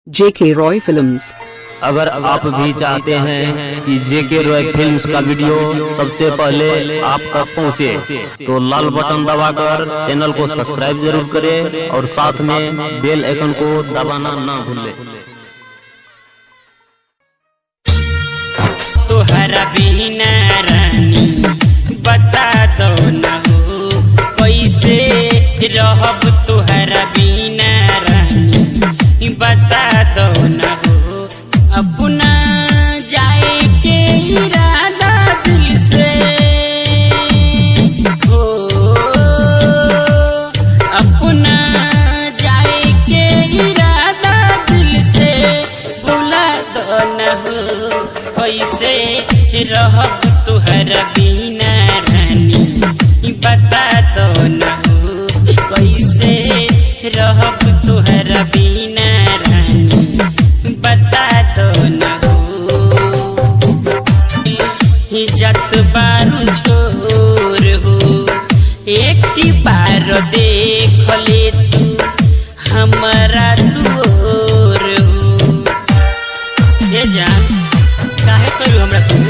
जेके रॉय फिल्म्स। अगर आप भी चाहते हैं कि जेके रॉय फिल्म्स का वीडियो सबसे पहले आप तक पहुंचे, तो लाल बटन दबाकर चैनल को सब्सक्राइब जरूर करें और साथ में बेल आइकन को दबाना ना भूलें। तुहरा बिना रानी बता दो न हो कैसे रहब, तुहरा बिना रानी बता दो न हो अपना जाए के इरादा दिल से हो, अपना जाए के इरादा दिल से भुला दो न हो कैसे रहब, तुहरा बिना रानी बता दो न हो कैसे रहब, तुहरा बिना रानी बता दो न हो। इज्जत बारू छोर हो, एक बार देख ले तू हमारा दूर हो। ये जान काहे करू हमरा सुन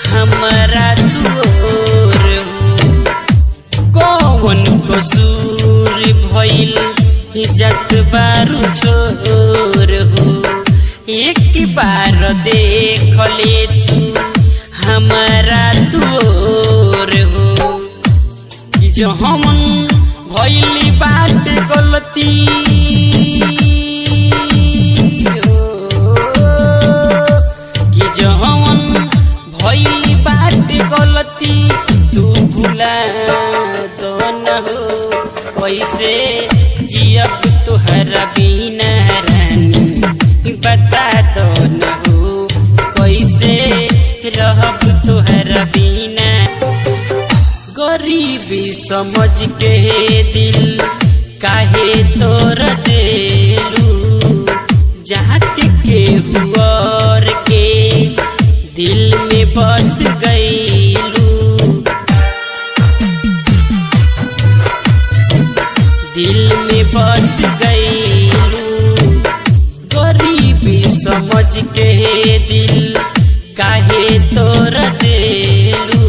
हमारा दूर हो, कौन कसूर भइल इज्जत बारू छोर हो। एक बार देख ले तू हमारा दूर हो, जो हमन भइली बात गलती कि जो हमन भइली बात गलती तू भुला दो न हो कैसे जियब, तुहरा बिना रानी बता दो न हो कैसे रहब, तुहरा बिना। गरीबी समझ के दिल काहे तोर देलू, जाके के हुआर के दिल में बस गईलू, दिल में बस गईलू। गरीबी समझ के दिल काहे तोर देलू,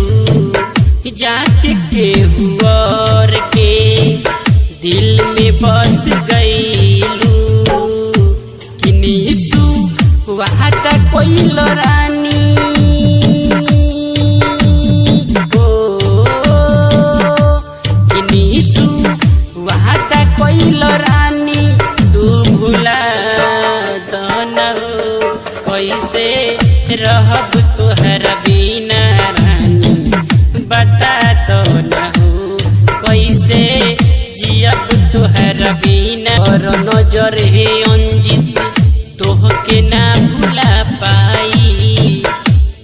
जाके के हुआर के दिल में बस गईलू। किनीसु वादा कोइल रानी हो, किनीसु वादा कोइल रानी तू भुला दो न हो कैसे रहब, तुहरा बिना रानी बता दो न हो कैसे जियब, तुहरा बिना। और नजर है अंजित तोहके ना भुला पाई,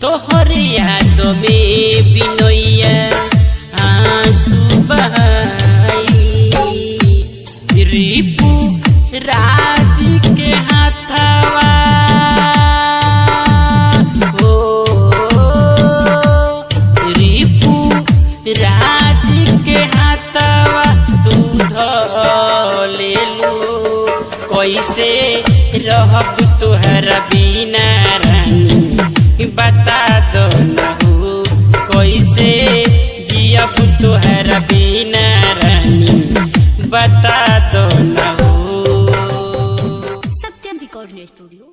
तोहर याद में बिनैया आंसू बहाई। रिपू राज के हाथवा हो, रिपू राज के हाथवा तू धले लो कैसे रहब, तुहरा बिना रानी बता दो न हो कैसे जियब, तुहरा बिना रानी बता दो न हो। सत्यम रिकॉर्डिंग स्टूडियो।